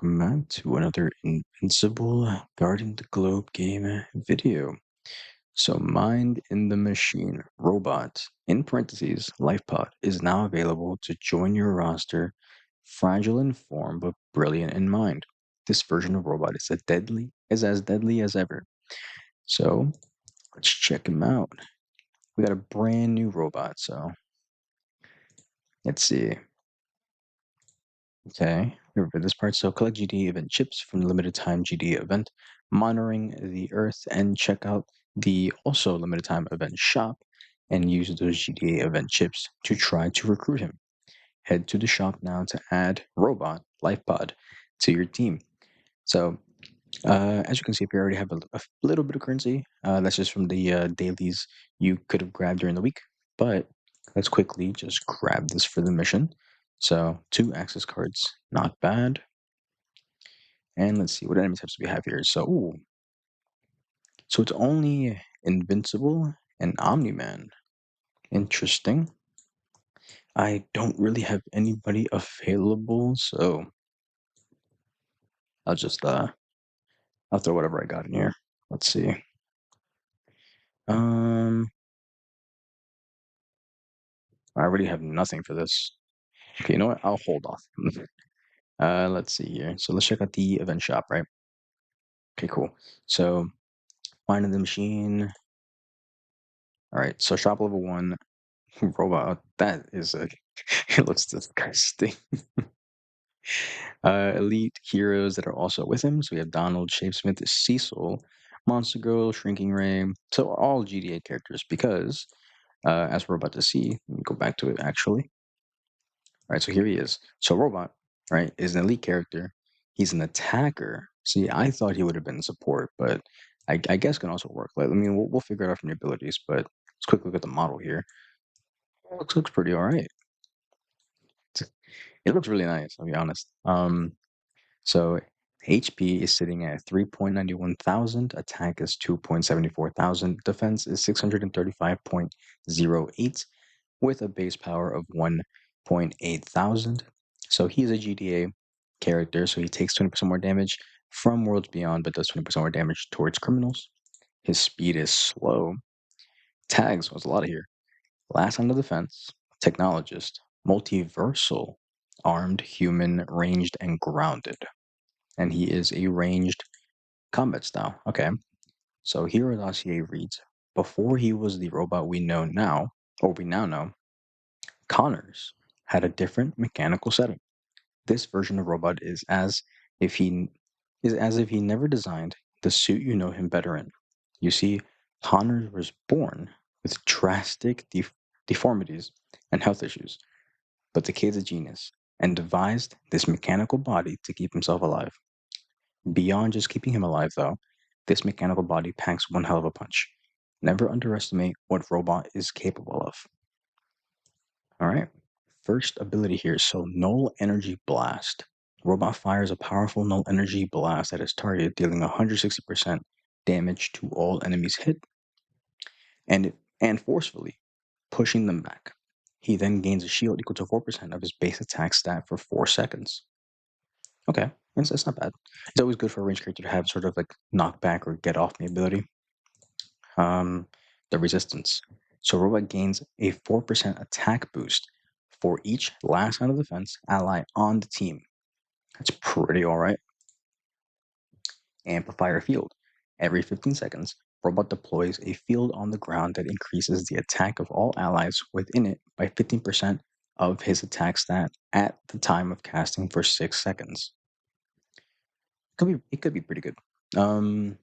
welcome back to another Invincible Guarding the Globe game video. So, Mind in the Machine Robot, in parentheses, LifePod, is now available to join your roster. Fragile in form, but brilliant in mind. This version of Robot is as deadly as ever. So, let's check him out. We got a brand new robot, so let's see. Okay, remember this part. So collect GD event chips from the limited time GD event, monitoring the Earth, and check out the also limited time event shop and use those GDA event chips to try to recruit him. Head to the shop now to add Robot LifePod to your team. So as you can see, if you already have a little bit of currency, that's just from the dailies you could have grabbed during the week. But let's quickly just grab this for the mission. So 2 access cards, not bad. And let's see what enemy types we have here. So it's only Invincible and Omni-Man. Interesting. I don't really have anybody available, so I'll just I'll throw whatever I got in here. Let's see. I already have nothing for this. Okay, you know what? I'll hold off. Let's see here. So let's check out the event shop, right? Okay, cool. So find the machine. All right, so shop level 1 robot. That is a it looks disgusting. Elite heroes that are also with him. So we have Donald, Shapesmith, Cecil, Monster Girl, Shrinking Ray. So all GDA characters because as we're about to see, let me go back to it actually. All right, so here he is. So Robot, right, is an elite character. He's an attacker. See, I thought he would have been support, but I guess can also work. Like, I mean, we'll figure it out from your abilities, but let's quick look at the model here. Looks pretty all right. It looks really nice, I'll be honest. So HP is sitting at 3.91 thousand, attack is 2.74 thousand, defense is 635.08 with a base power of 1.8 thousand. So he's a GDA character, so he takes 20% more damage from Worlds Beyond, but does 20% more damage towards criminals. His speed is slow. Tags was a lot of here. Last line of defense, technologist, multiversal, armed, human, ranged, and grounded. And he is a ranged combat style. Okay. So here dossier reads, before he was the robot we know now, or we now know, Connors had a different mechanical setting. This version of robot is as if he never designed the suit you know him better in. You see, Connors was born with drastic deformities and health issues, but the kid's a genius and devised this mechanical body to keep himself alive. Beyond just keeping him alive, though, this mechanical body packs one hell of a punch. Never underestimate what robot is capable of. All right. First ability here. So, Null Energy Blast. Robot fires a powerful null energy blast at his target, dealing 160% damage to all enemies hit and forcefully pushing them back. He then gains a shield equal to 4% of his base attack stat for 4 seconds. Okay, that's not bad. It's always good for a range character to have sort of like knockback or get off me ability. The resistance. So Robot gains a 4% attack boost for each last line of defense ally on the team. That's pretty alright. Amplifier field. Every 15 seconds, Robot deploys a field on the ground that increases the attack of all allies within it by 15% of his attack stat at the time of casting for 6 seconds. It could be pretty good. An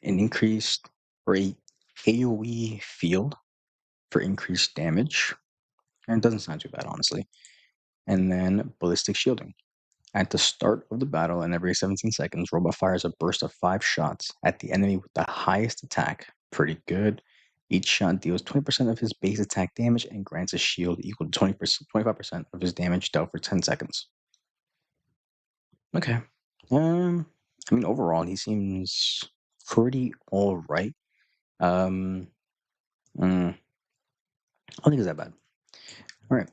increased or a AoE field for increased damage. And it doesn't sound too bad, honestly. And then ballistic shielding. At the start of the battle and every 17 seconds, Robot fires a burst of 5 shots at the enemy with the highest attack. Pretty good. Each shot deals 20% of his base attack damage and grants a shield equal to 25% of his damage dealt for 10 seconds. Okay. I mean, overall, he seems pretty all right. I don't think it's that bad. All right.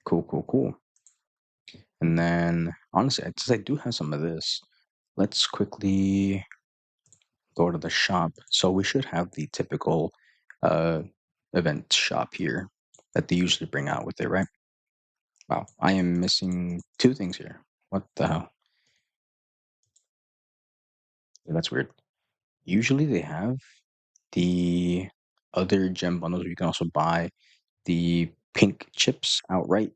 Cool. And then honestly, since I do have some of this, let's quickly go to the shop. So we should have the typical uh, event shop here that they usually bring out with it, right? Wow, I am missing two things here. What the hell? Yeah, that's weird. Usually they have the other gem bundles where you can also buy the pink chips outright,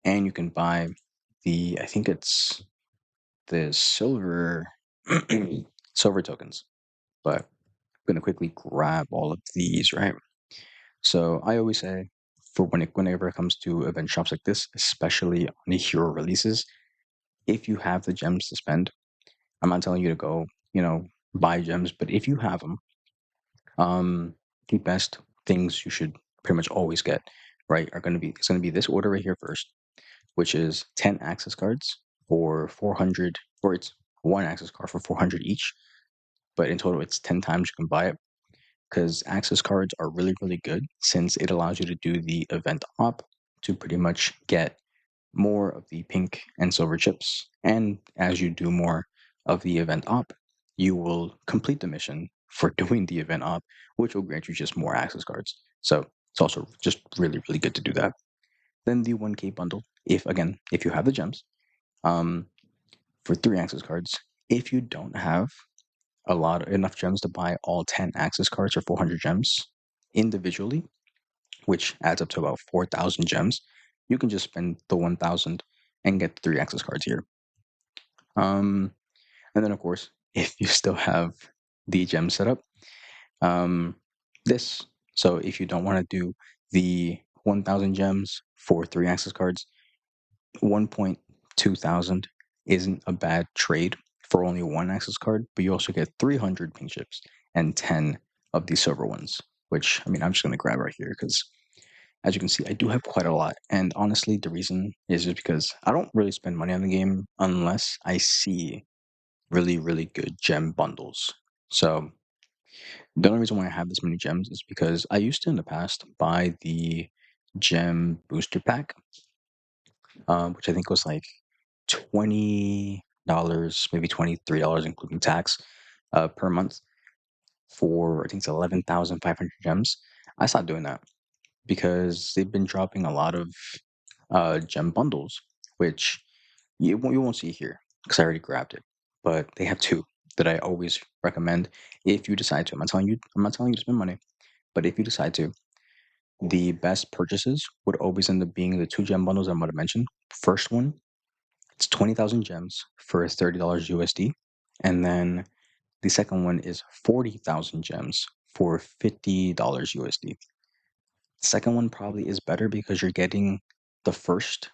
and you can buy I think it's the silver silver tokens. But I'm gonna quickly grab all of these, right? So I always say for whenever it comes to event shops like this, especially on the hero releases, if you have the gems to spend, I'm not telling you to go, buy gems, but if you have them, um, the best things you should pretty much always get, right, are it's gonna be this order right here first, which is 10 access cards for 400, or it's one access card for 400 each, but in total it's 10 times you can buy it because access cards are really, really good since it allows you to do the event op to pretty much get more of the pink and silver chips. And as you do more of the event op, you will complete the mission for doing the event op, which will grant you just more access cards. So it's also just really, really good to do that. Then the 1K bundle, if you have the gems, um, for 3 access cards. If you don't have enough gems to buy all 10 access cards or 400 gems individually, which adds up to about 4,000 gems, you can just spend the 1,000 and get 3 access cards here. Um, and then of course, if you still have the gem set up, um, this. So if you don't want to do the 1,000 gems for 3 access cards, 1.2 thousand isn't a bad trade for only one access card, but you also get 300 pink chips and 10 of the silver ones, which, I mean, I'm just going to grab right here because as you can see, I do have quite a lot. And honestly, the reason is just because I don't really spend money on the game unless I see really, really good gem bundles. So the only reason why I have this many gems is because I used to in the past buy the gem booster pack, which I think was like $20, maybe $23, including tax, per month for I think it's 11,500 gems. I stopped doing that because they've been dropping a lot of gem bundles, which you won't see here because I already grabbed it. But they have two that I always recommend if you decide to. I'm not telling you to spend money, but if you decide to, the best purchases would always end up being the 2 gem bundles I'm going to mention. First one, it's 20,000 gems for $30 USD, and then the second one is 40,000 gems for $50 USD. The second one probably is better because you're getting the first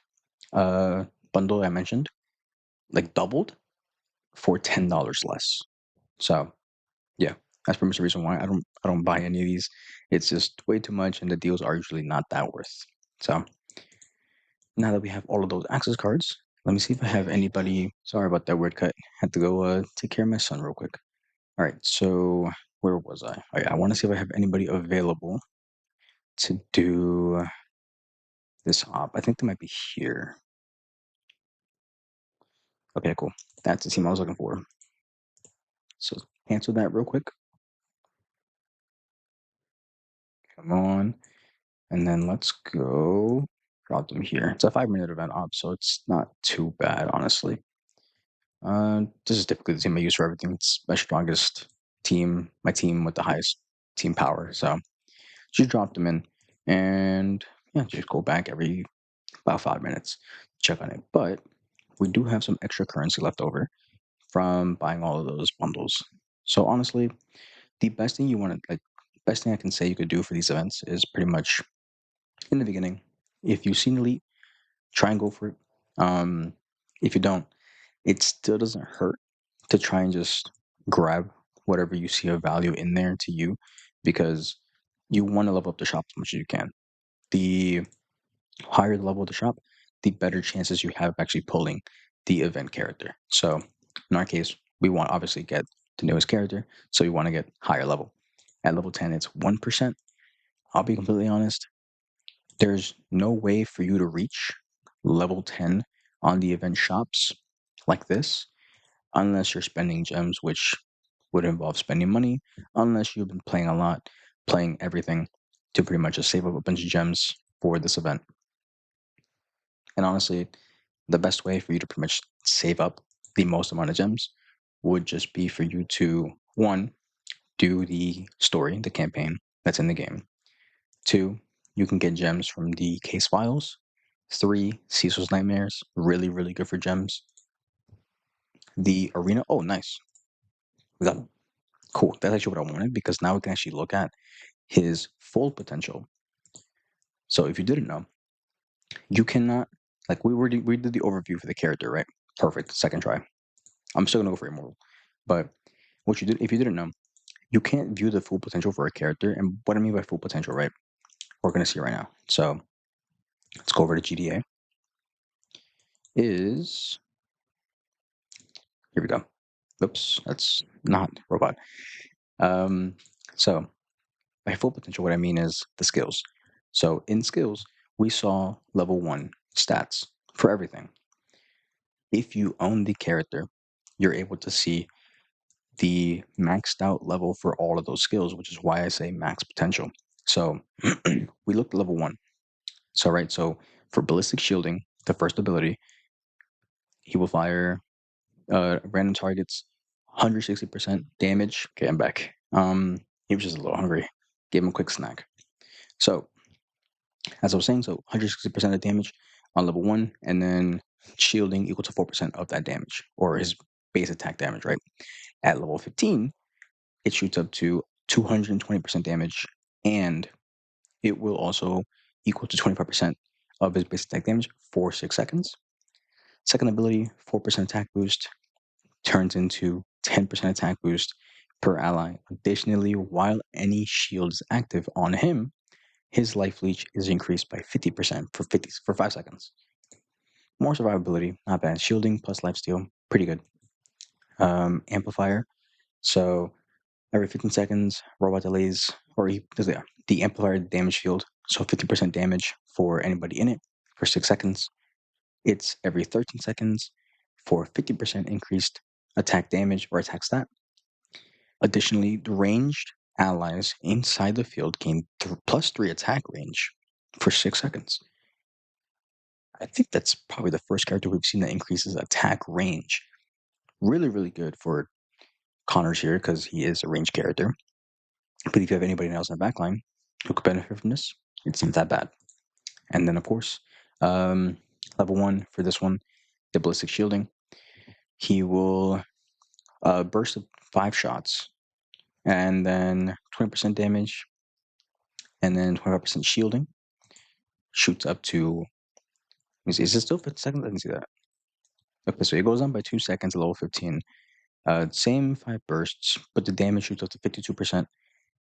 uh, bundle I mentioned, like doubled for $10 less. So yeah, that's pretty much the reason why I don't buy any of these. It's just way too much, and the deals are usually not that worth. So now that we have all of those access cards, let me see if I have anybody. Sorry about that weird cut. Had to go take care of my son real quick. All right, so where was I? Oh, yeah, I want to see if I have anybody available to do this op. I think they might be here. Okay, cool. That's the team I was looking for. So cancel that real quick. Come on. And then let's go drop them here. It's a 5-minute event op, so it's not too bad, honestly. This is typically the team I use for everything. It's my strongest team, my team with the highest team power. So just drop them in and yeah, just go back every about 5 minutes, check on it. But we do have some extra currency left over from buying all of those bundles. So honestly, the best thing best thing I can say you could do for these events is pretty much in the beginning. If you see an elite, try and go for it. If you don't, it still doesn't hurt to try and just grab whatever you see of value in there to you because you want to level up the shop as much as you can. The higher the level of the shop, the better chances you have of actually pulling the event character. So in our case, we want to obviously get the newest character, so we want to get higher level. At level 10, it's 1%. I'll be completely honest, there's no way for you to reach level 10 on the event shops like this unless you're spending gems, which would involve spending money, unless you've been playing a lot, playing everything to pretty much just save up a bunch of gems for this event. And honestly, the best way for you to pretty much save up the most amount of gems would just be for you to, one, do the story, the campaign that's in the game. Two, you can get gems from the case files. Three, Cecil's Nightmares, really, really good for gems. The arena, oh, nice. We got cool. That's actually what I wanted because now we can actually look at his full potential. So if you didn't know, you cannot, like we did the overview for the character, right? Perfect. Second try. I'm still gonna go for Immortal. But what you did, if you didn't know, you can't view the full potential for a character. And what I mean by full potential, right? We're gonna see right now. So let's go over to GDA. Is here we go. Oops, that's not robot. So by full potential, what I mean is the skills. So in skills, we saw level 1 stats for everything. If you own the character, you're able to see the maxed out level for all of those skills, which is why I say max potential. So we looked at level 1. So for ballistic shielding, the first ability, he will fire random targets, 160% damage. Okay, I'm back. He was just a little hungry. Gave him a quick snack. So as I was saying, so 160% of damage on level 1, and then shielding equal to 4% of that damage, or his base attack damage, right? At level 15, it shoots up to 220% damage, and it will also equal to 25% of his base attack damage for 6 seconds. Second ability, 4% attack boost, turns into 10% attack boost per ally. Additionally, while any shield is active on him, his life leech is increased by 50% for 5 seconds. More survivability, not bad. Shielding plus lifesteal, pretty good. Amplifier, so every 15 seconds, robot delays, or he does the amplifier damage field, so 50% damage for anybody in it for 6 seconds. It's every 13 seconds for 50% increased attack damage or attack stat. Additionally, the ranged allies inside the field gain +3 attack range for 6 seconds. I think that's probably the first character we've seen that increases attack range. Really, really good for Connor's here because he is a ranged character. But if you have anybody else in the backline who could benefit from this, it's not that bad. And then, of course, level 1 for this one, the ballistic shielding. He will burst 5 shots and then 20% damage and then 25% shielding. Shoots up to, is it still 50 seconds? I didn't see that. Okay, so it goes on by 2 seconds at level 15. Same 5 bursts, but the damage shoots up to 52%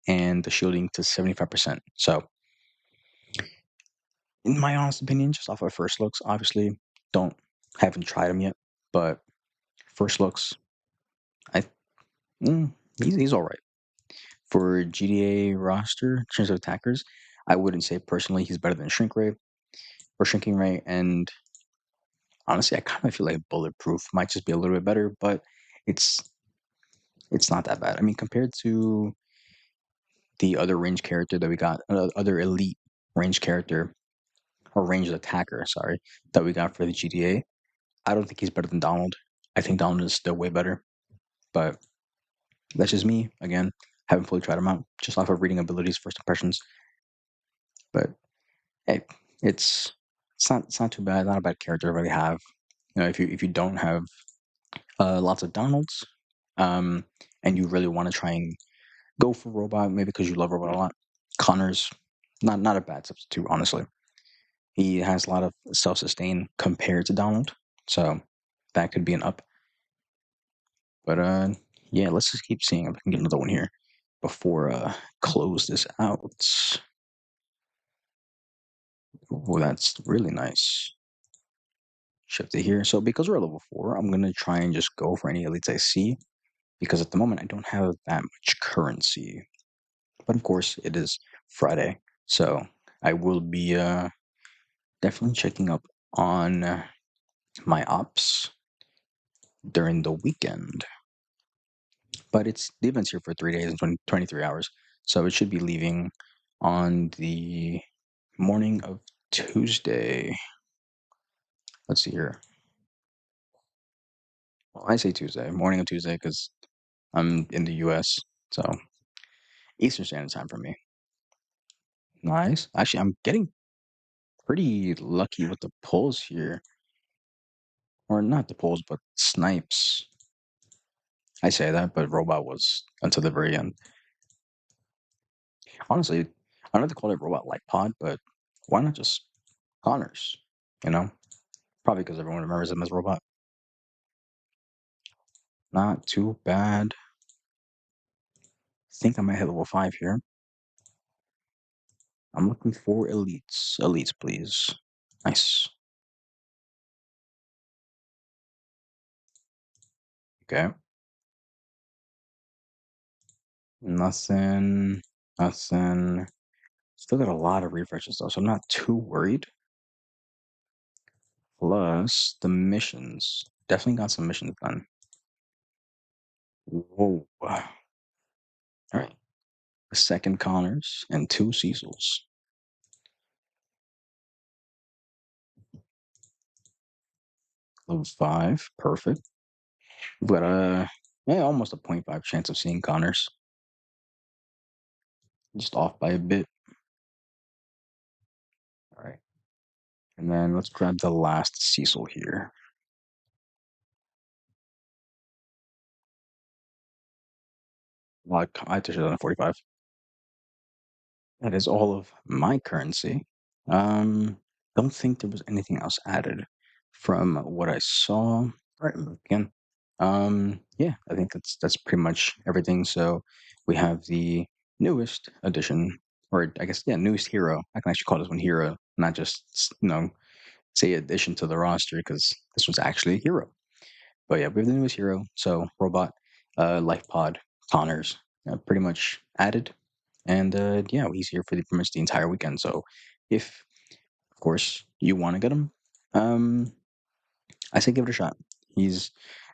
and the shielding to 75%. So, in my honest opinion, just off of first looks, obviously, haven't tried him yet, but first looks, I he's all right. For GDA roster, in terms of attackers, I wouldn't say personally he's better than Shrinking Ray, and honestly, I kind of feel like Bulletproof might just be a little bit better, but it's not that bad. I mean, compared to the other range character that we got, other elite range character or ranged attacker, sorry, that we got for the GDA, I don't think he's better than Donald. I think Donald is still way better, but that's just me. Again, haven't fully tried him out, just off of reading abilities, first impressions. But hey, it's not too bad. Not a bad character to really have. You know, if you don't have lots of Donalds, and you really want to try and go for robot, maybe because you love robot a lot, Connor's not a bad substitute, honestly. He has a lot of self-sustain compared to Donald, so that could be an up. But yeah, let's just keep seeing if I can get another one here before close this out. Oh, that's really nice. Shift it here. So because we're at level 4, I'm gonna try and just go for any elites I see, because at the moment I don't have that much currency. But of course, it is Friday, so I will be definitely checking up on my ops during the weekend. But the event's here for 3 days and 23 hours. So it should be leaving on the morning of Tuesday. Let's see here. Well, I say Tuesday, morning of Tuesday, because I'm in the US. So Eastern Standard Time for me. Nice. Actually, I'm getting pretty lucky with the pulls here. Or not the pulls, but snipes. I say that, but Robot was until the very end. Honestly, I know they call it Robot Light Pod, but why not just Connors? You know? Probably because everyone remembers him as Robot. Not too bad. Think I might hit level 5 here. I'm looking for elites. Elites, please. Nice. Okay. Nothing. Nothing. Still got a lot of refreshes though, so I'm not too worried. Plus the missions. Definitely got some missions done. Whoa. All right. A second Connors and 2 Cecils. Level 5. Perfect. We've got almost a 0.5 chance of seeing Connors. Just off by a bit. All right. And then let's grab the last Cecil here. Like I touched it on 45. That is all of my currency. Don't think there was anything else added from what I saw. All right, again. Yeah, I think that's pretty much everything. So we have the newest addition, or I guess newest hero. I can actually call this one hero, not just say addition to the roster because this one's actually a hero. But yeah, we have the newest hero. So robot, life pod, Connors, pretty much added. And yeah, he's here for pretty much the entire weekend. So if, of course, you want to get him, um, I say give it a shot. He's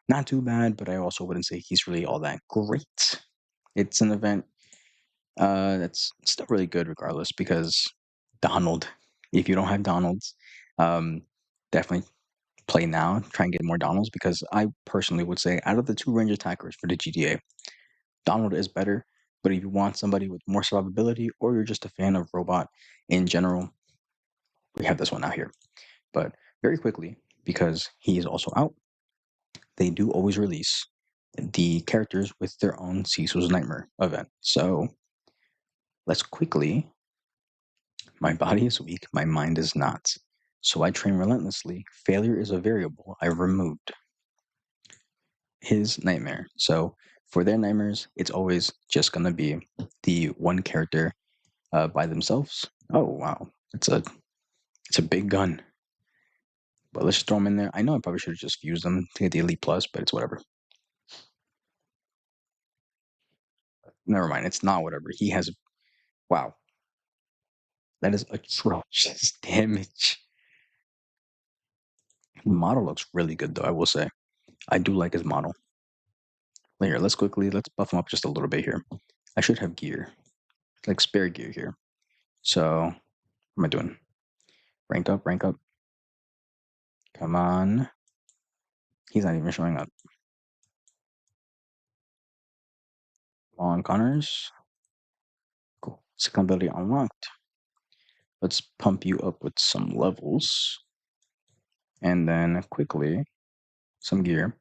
not too bad, but I also wouldn't say he's really all that great. It's an event that's still really good regardless because Donald, if you don't have Donalds, um, definitely play now. Try and get more Donalds because I personally would say out of the 2 range attackers for the GTA, Donald is better. But if you want somebody with more survivability or you're just a fan of Robot in general, we have this one out here. But very quickly, because he is also out, they do always release the characters with their own Cecil's Nightmare event. So let's quickly. My body is weak, my mind is not. So I train relentlessly. Failure is a variable I removed. His nightmare. So for their nightmares, it's always just gonna be the one character by themselves. Oh wow, it's a big gun. But let's just throw them in there. I know I probably should have just fused them to get the Elite Plus, but it's whatever. Never mind, it's not whatever. He has wow. That is atrocious damage. The model looks really good though, I will say. I do like his model. Here, let's buff him up just a little bit here. I should have gear, like spare gear here. So, what am I doing? Rank up, rank up. Come on. He's not even showing up. Come on, Connors. Cool. Second ability unlocked. Let's pump you up with some levels. And then quickly, some gear.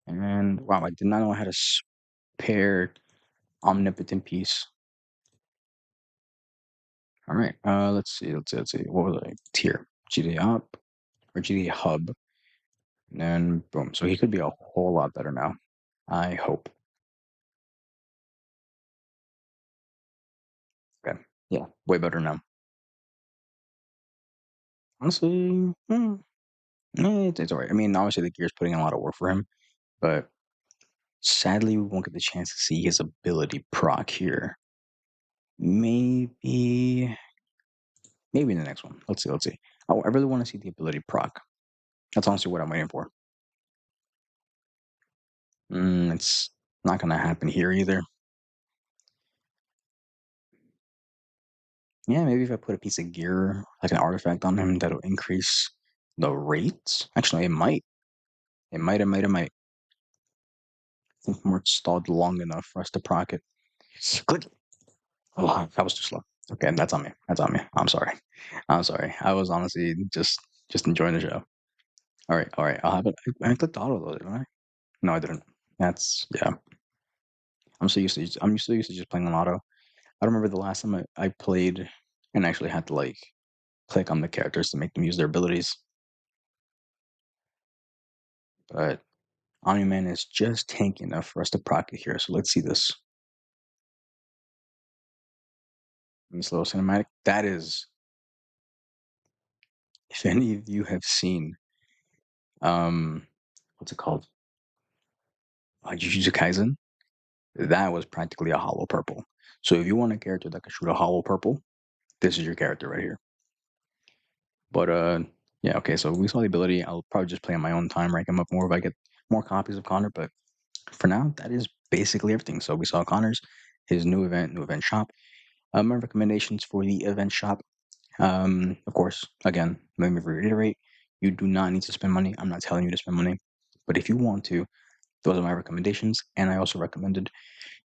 And wow, I did not know I had a spare omnipotent piece. All right, let's see. What was I? Tier. GTA Op or GTA Hub. And then boom. So he could be a whole lot better now. I hope. Okay. Yeah, way better now. Honestly, it's all right. I mean, obviously the gear's putting in a lot of work for him, but sadly we won't get the chance to see his ability proc here. Maybe in the next one. Let's see. I really want to see the ability proc. That's honestly what I'm waiting for. It's not gonna happen here either. Yeah, maybe if I put a piece of gear, like an artifact on him, that'll increase the rates. Actually, it might. It might. I think more stalled long enough for us to proc it. Click. Oh, that was too slow. Okay, that's on me. That's on me. I'm sorry. I'm sorry. I was honestly just enjoying the show. All right, all right. I'll have it. I clicked auto though, didn't I? No, I didn't. That's yeah. I'm so used to just playing on auto. I don't remember the last time I played and actually had to like click on the characters to make them use their abilities. But Omni Man is just tanky enough for us to proc it here. So let's see this. This little cinematic. That is, if any of you have seen, um, what's it called? Jujutsu Kaisen. That was practically a hollow purple. So if you want a character that can shoot a hollow purple, this is your character right here. But yeah, okay. So we saw the ability. I'll probably just play on my own time, rank him up more if I get more copies of Connor. But for now, that is basically everything. So we saw Connor's, his new event shop. My recommendations for the event shop. Of course, again, let me reiterate: you do not need to spend money. I'm not telling you to spend money, but if you want to, those are my recommendations. And I also recommended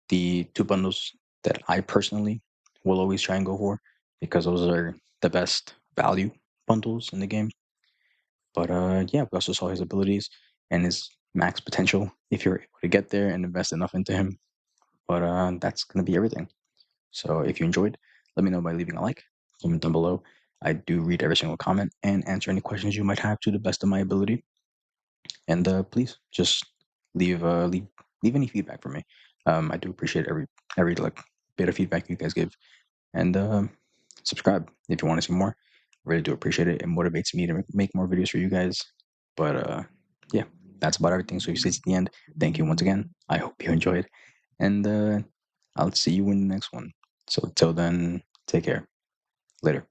the two bundles that I personally will always try and go for because those are the best value bundles in the game. But yeah, we also saw his abilities and his max potential if you're able to get there and invest enough into him. But that's gonna be everything. So if you enjoyed, let me know by leaving a like, comment down below. I do read every single comment and answer any questions you might have to the best of my ability. And please just leave any feedback for me. I do appreciate every like bit of feedback you guys give. And subscribe if you want to see more. Really do appreciate it. It motivates me to make more videos for you guys. But yeah, that's about everything. So you stay to the end. Thank you once again. I hope you enjoyed. And I'll see you in the next one. So till then, take care. Later.